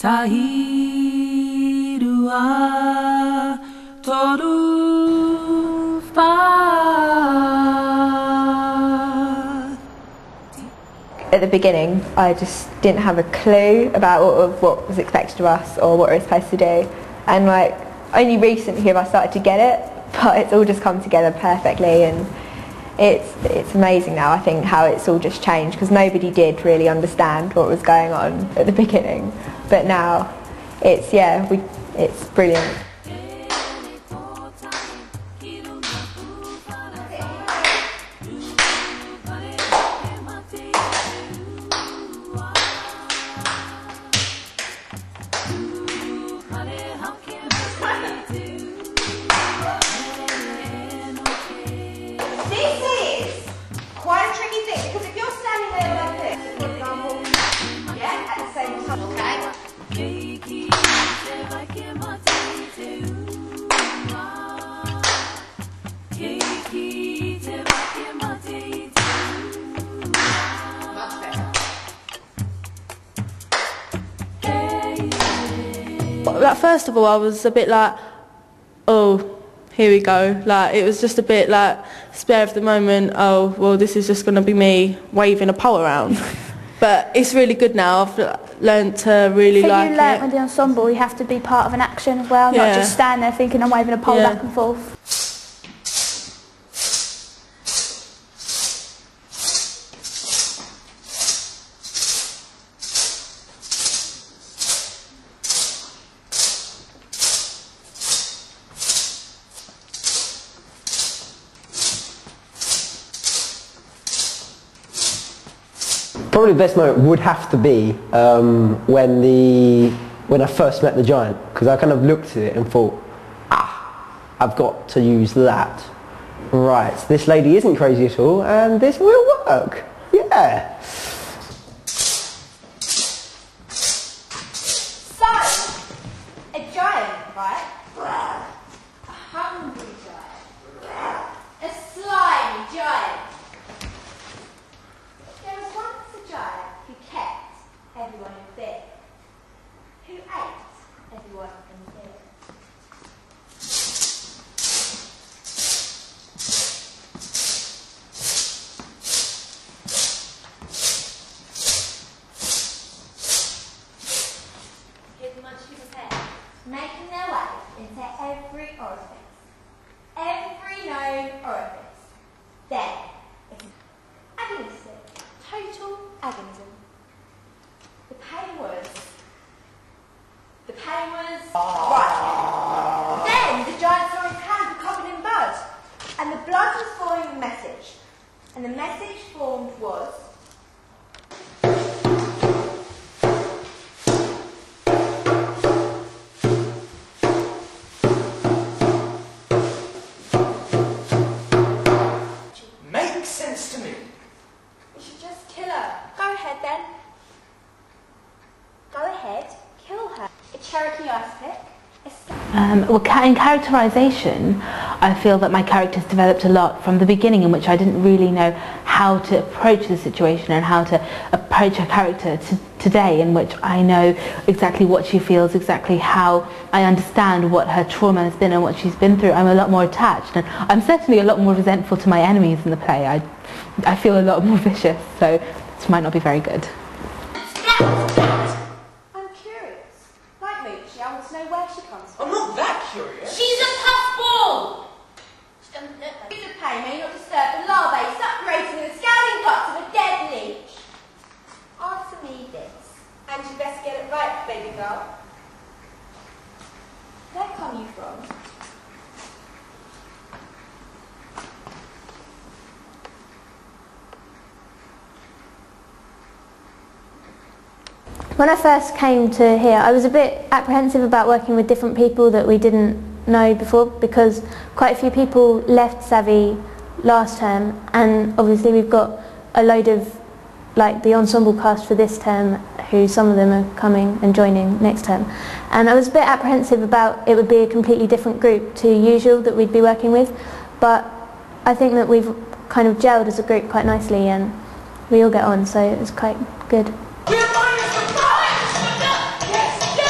Tahiru wa toru fa. At the beginning, I just didn't have a clue about what was expected of us or what we were supposed to do, and like only recently have I started to get it, but it's all just come together perfectly, and it's amazing now, I think, how it's all just changed, because nobody did really understand what was going on at the beginning, but now it's brilliant. Quite a tricky thing, because if you're standing there like this, for example, yeah, at the same time, Like, first of all, I was a bit like, oh, here we go. Like, it was just a bit like spare of the moment. Oh, well, this is just going to be me waving a pole around. But it's really good now. I've learned to really like it. You learnt with the ensemble you have to be part of an action as well, not just stand there thinking I'm waving a pole back and forth. Probably the best moment would have to be when I first met the giant, because I kind of looked at it and thought, I've got to use that. Right, this lady isn't crazy at all, and this will work. Yeah. So, a giant, right? A hungry giant. A slimy giant. There was once a giant who kept everyone in fear. Who ate everyone in fear. Here's the munchkin prepared, making their way into every orifice. Every known orifice. Then, it's agonistic. Total agonism. The pain was... Right. Then the giant saw his hand covered in blood. And the blood was forming a message. And the message formed was... Makes sense to me. We should just kill her. Go ahead then. Go ahead, kill her. A Cherokee ice pick. Well, in characterisation, I feel that my character's developed a lot from the beginning, in which I didn't really know how to approach the situation and how to approach her character, to today, in which I know exactly what she feels, exactly how I understand what her trauma has been and what she's been through. I'm a lot more attached, and I'm certainly a lot more resentful to my enemies in the play. I feel a lot more vicious, so this might not be very good. I'm curious. Like Moochie, I want to know where she comes from. I'm not that curious. She's a puffball! She doesn't look like it. The pain may not disturb the larvae separating in the scalding guts of a dead leech. Answer me this, and you best get it right, baby girl. Where come you from? When I first came to here, I was a bit apprehensive about working with different people that we didn't know before, because quite a few people left Savvy last term, and obviously we've got a load of the ensemble cast for this term, who some of them are coming and joining next term. And I was a bit apprehensive about it would be a completely different group to usual that we'd be working with, but I think that we've kind of gelled as a group quite nicely, and we all get on, so it was quite good. Yes,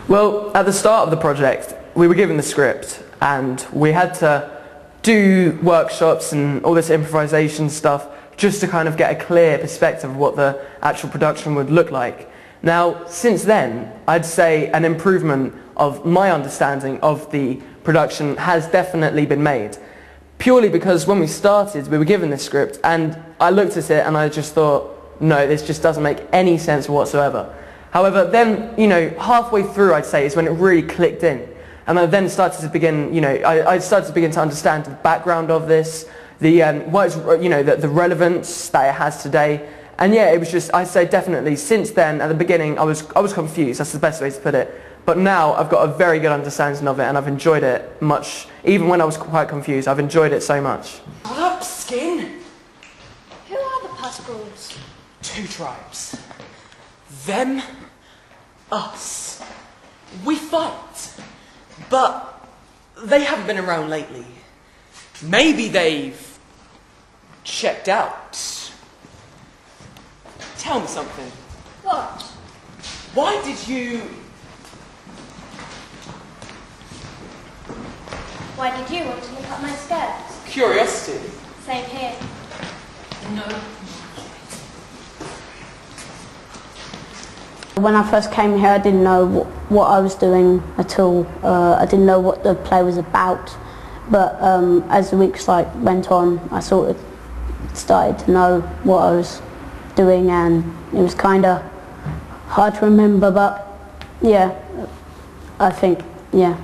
Well, at the start of the project, we were given the script and we had to do workshops and all this improvisation stuff just to kind of get a clear perspective of what the actual production would look like. Now, since then, I'd say an improvement of my understanding of the production has definitely been made. Purely because when we started, we were given this script and I looked at it and I just thought, no, this just doesn't make any sense whatsoever. However, then, halfway through, I'd say, is when it really clicked in. And I then started to begin, I started to begin to understand the background of this, the relevance that it has today. And yeah, it was just, I'd say definitely, since then, at the beginning, I was confused, that's the best way to put it. But now, I've got a very good understanding of it, and I've enjoyed it much. Even when I was quite confused, I've enjoyed it so much. Up, Skin! Who are the Pusgrulls? 2 tribes. Them, us. We fight. But they haven't been around lately. Maybe they've checked out. Tell me something. What? Why did you... Why did you want to look up my skirts? Curiosity. Same here. No. When I first came here, I didn't know what I was doing at all. I didn't know what the play was about. But as the weeks went on, I sort of started to know what I was doing, and it was kind of hard to remember. But yeah, I think yeah.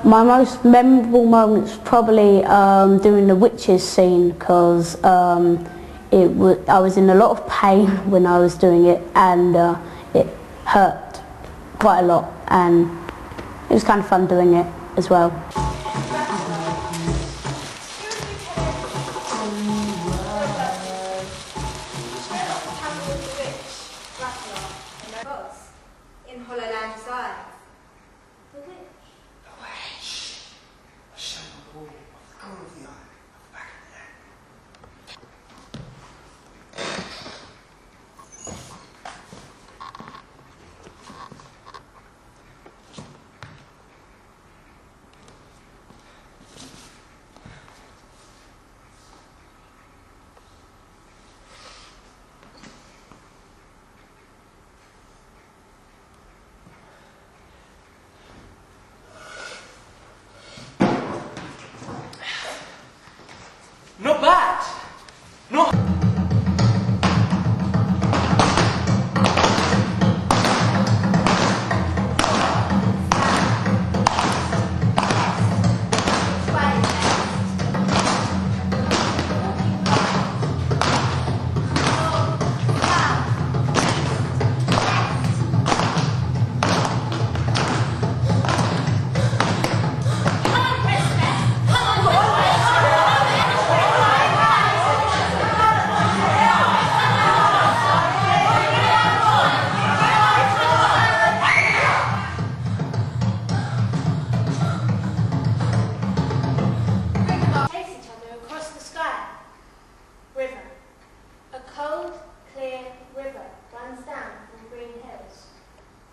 My most memorable moment was probably doing the witches scene, because I was in a lot of pain when I was doing it, and it hurt quite a lot, and it was kind of fun doing it as well. In Hollowland's Eye. Not bad. Not...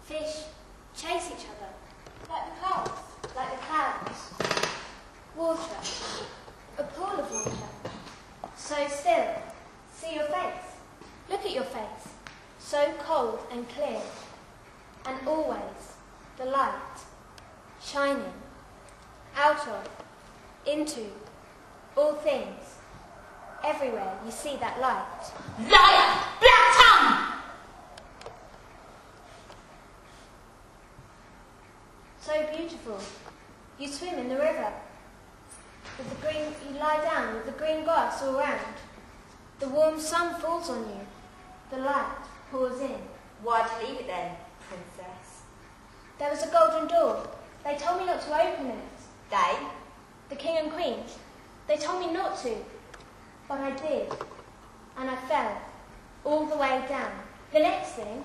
Fish chase each other, like the clouds, like the clouds. Water, a pool of water. So still, see your face, look at your face, so cold and clear. And always the light, shining, out of, into, all things. Everywhere you see that light. Liar! Black tongue! So beautiful. You swim in the river. With the green, you lie down with the green grass all round. The warm sun falls on you. The light pours in. Why'd you leave it then, princess? There was a golden door. They told me not to open it. They? The king and queen. They told me not to, but I did. And I fell, all the way down. The next thing...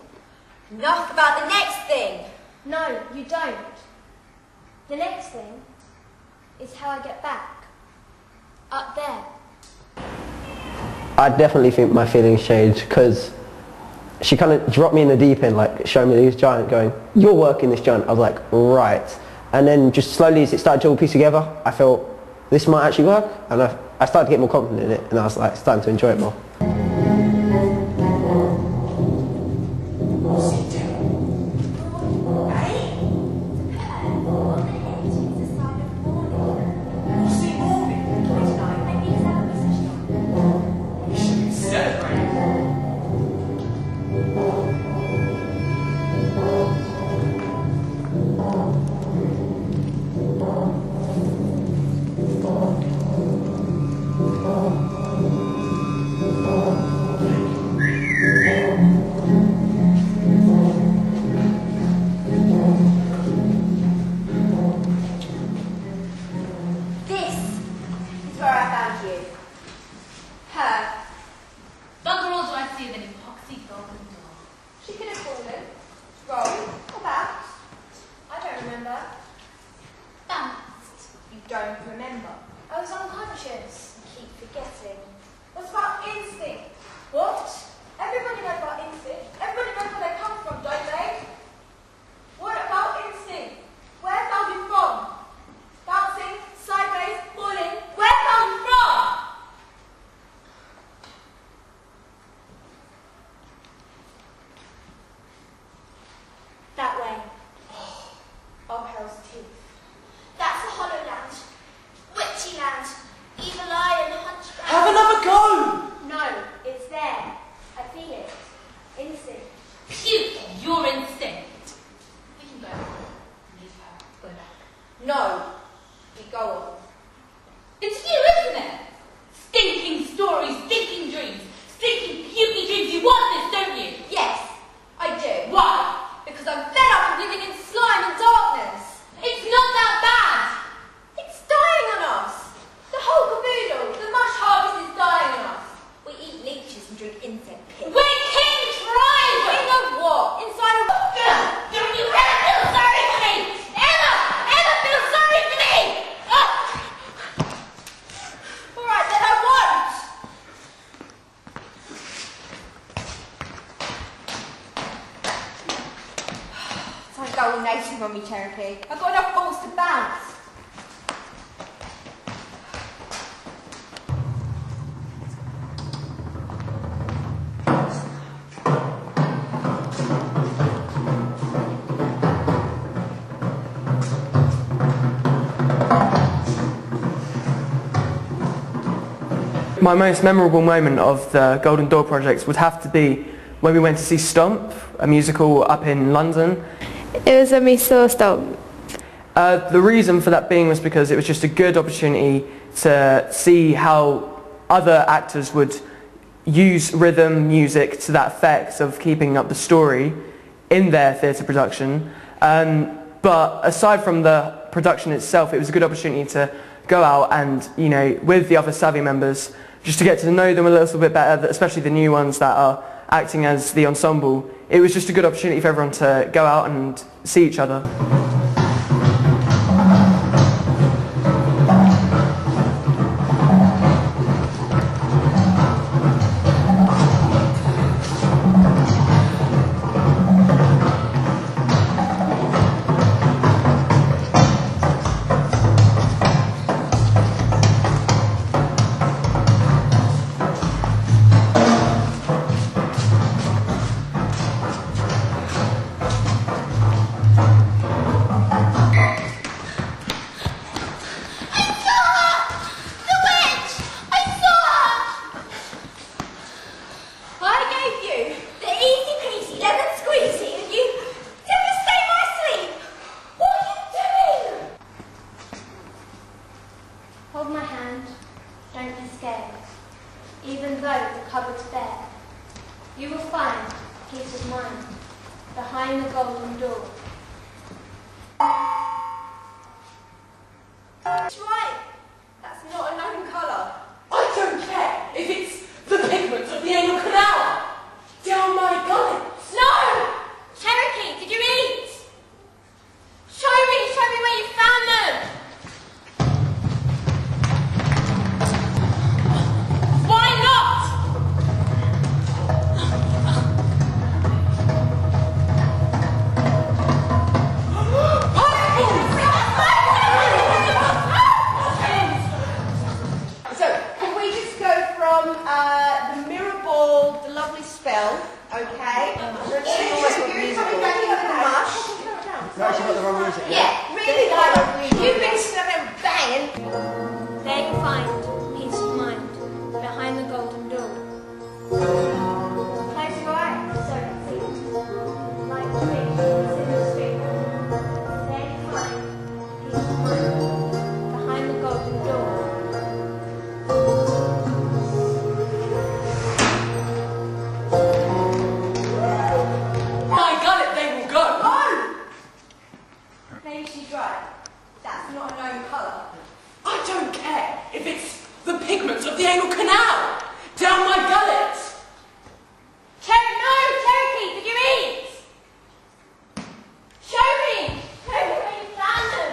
Enough about the next thing! No, you don't. The next thing is how I get back. Up there. I definitely think my feelings changed because she kind of dropped me in the deep end, like showing me this giant going, you're working this giant. I was like, right. And then just slowly as it started to all piece together, I felt this might actually work. And I started to get more confident in it, and I was like starting to enjoy it more. I've got enough balls to bounce. My most memorable moment of the Golden Door project would have to be when we went to see Stomp, a musical up in London. It was when we saw Stomp. The reason for that being was because it was just a good opportunity to see how other actors would use rhythm, music to that effect of keeping up the story in their theatre production. But aside from the production itself, it was a good opportunity to go out and, you know, with the other Savvy members, just to get to know them a little bit better, especially the new ones that are acting as the ensemble. It was just a good opportunity for everyone to go out and see each other. Even though the cupboard's bare, you will find peace of mind behind the golden door. That's right. That's not a known card. is it? Yeah, really like you've been snubbing banging. There you find peace of mind behind the golden door. Close your eyes, so it seems. Like the fish in the stream. There you find peace of mind behind the golden door. My gullet, they will go. Oh! Maybe she's right. That's not a known colour. I don't care if it's the pigment of the anal canal. Down my gullet. No, Cherokee, did you eat? Show me where you found them.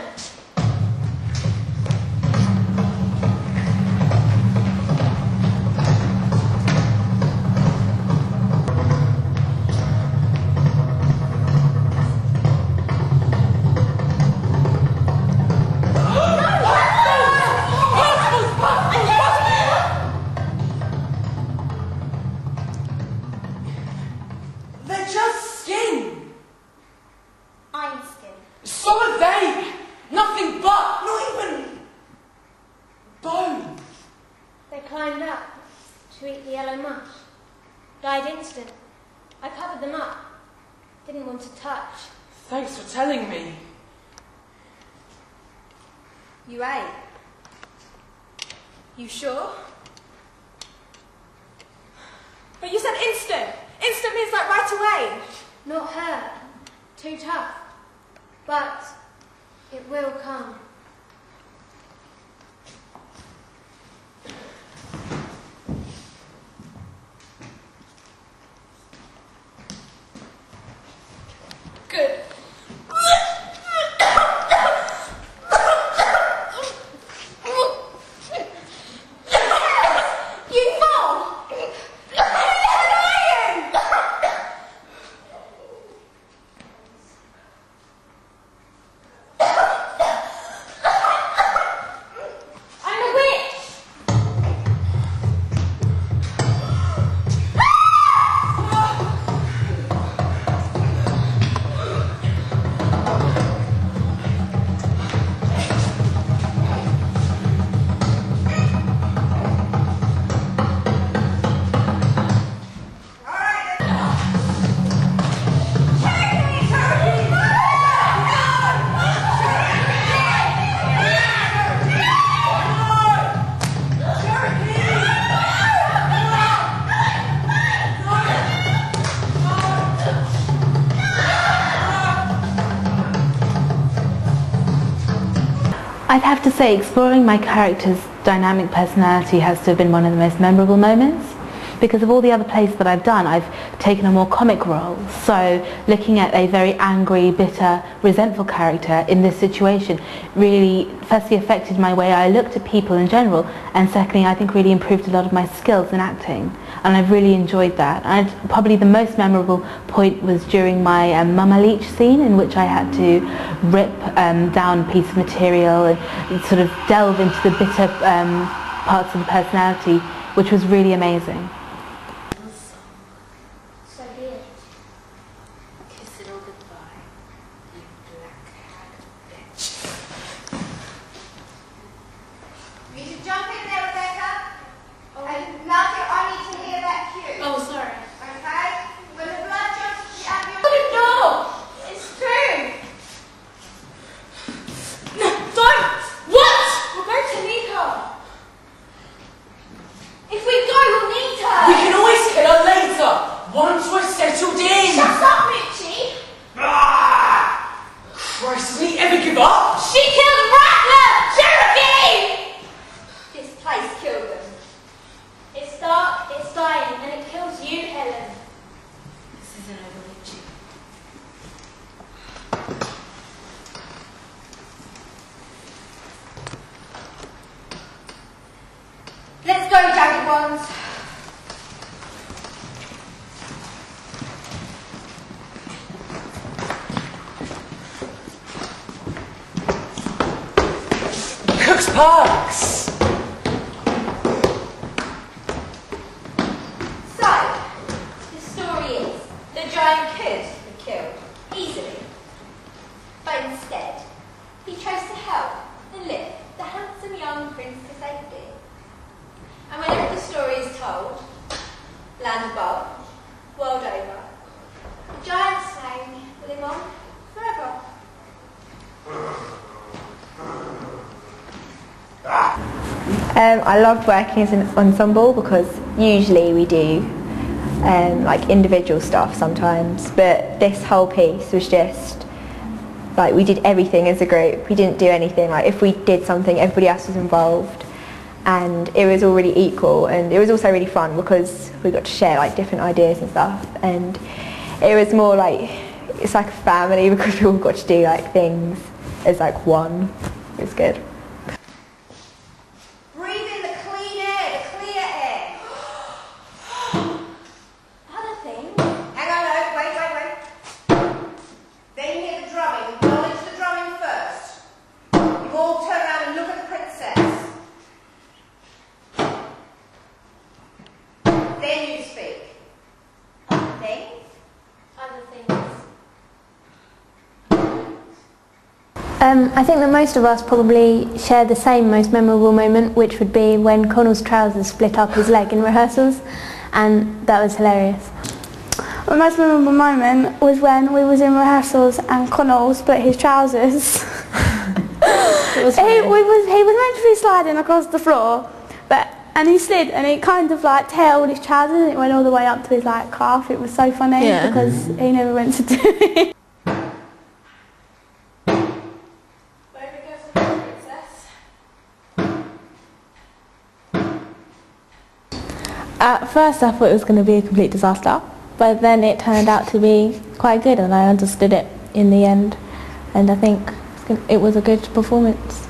They're just skin. Einstein. So are they. Nothing but, not even bone. They climbed up to eat the yellow mush. Died instant. I covered them up. Didn't want to touch. Thanks for telling me. You ate. You sure? But you said instant. Instant means like right away. Not her. Too tough. But it will come. Good. You fall! Who the hell are you? I'm a witch! I'd have to say exploring my character's dynamic personality has to have been one of the most memorable moments, because of all the other plays that I've done, I've taken a more comic role. So looking at a very angry, bitter, resentful character in this situation really firstly affected my way I looked at people in general, and secondly I think really improved a lot of my skills in acting, and I've really enjoyed that. And probably the most memorable point was during my Mama Leech scene, in which I had to rip down a piece of material and sort of delve into the bitter parts of the personality, which was really amazing. So be it. Kiss it all goodbye, you black hag bitch. You should jump in there, Rebecca. And Margaret, I need to hear that cue. Oh, sorry. Okay? When the blood jumps out of your... No! It's true! No, don't! What? We're going to need her. If we go, we'll need her. We can always kill her later, once we're settled in. Shut up, Richie! Ah! Christ, doesn't he ever give up? She killed Rattler! Cherokee! This place killed them. It's dark, it's dying, and it kills you, Helen. This isn't over, Richie. Let's go, jagged ones. Cook's Parks! So, the story is, the giant could be killed easily. But instead, land above, world over. The giant sang, live on forever. I loved working as an ensemble because usually we do like individual stuff sometimes, but this whole piece was just like we did everything as a group. We didn't do anything, like if we did something everybody else was involved, and it was all really equal, and it was also really fun because we got to share like different ideas and stuff, and it was more like it's like a family because we all got to do like things as like one. It was good. Breathe in the clean air, the clear air. Other things. Hang on, no, wait. Then you hear the drumming. Acknowledge the drumming first. You all turn around and look at the princess. Then you speak. Other things. Other things. I think that most of us probably share the same most memorable moment, which would be when Connell's trousers split up his leg in rehearsals, and that was hilarious. The most memorable moment was when we was in rehearsals and Connell split his trousers. He was meant to be sliding across the floor, and he slid and it kind of like tailed his trousers and it went all the way up to his like calf. It was so funny because he never meant to do it. At first I thought it was going to be a complete disaster, but then it turned out to be quite good and I understood it in the end, and I think it was a good performance.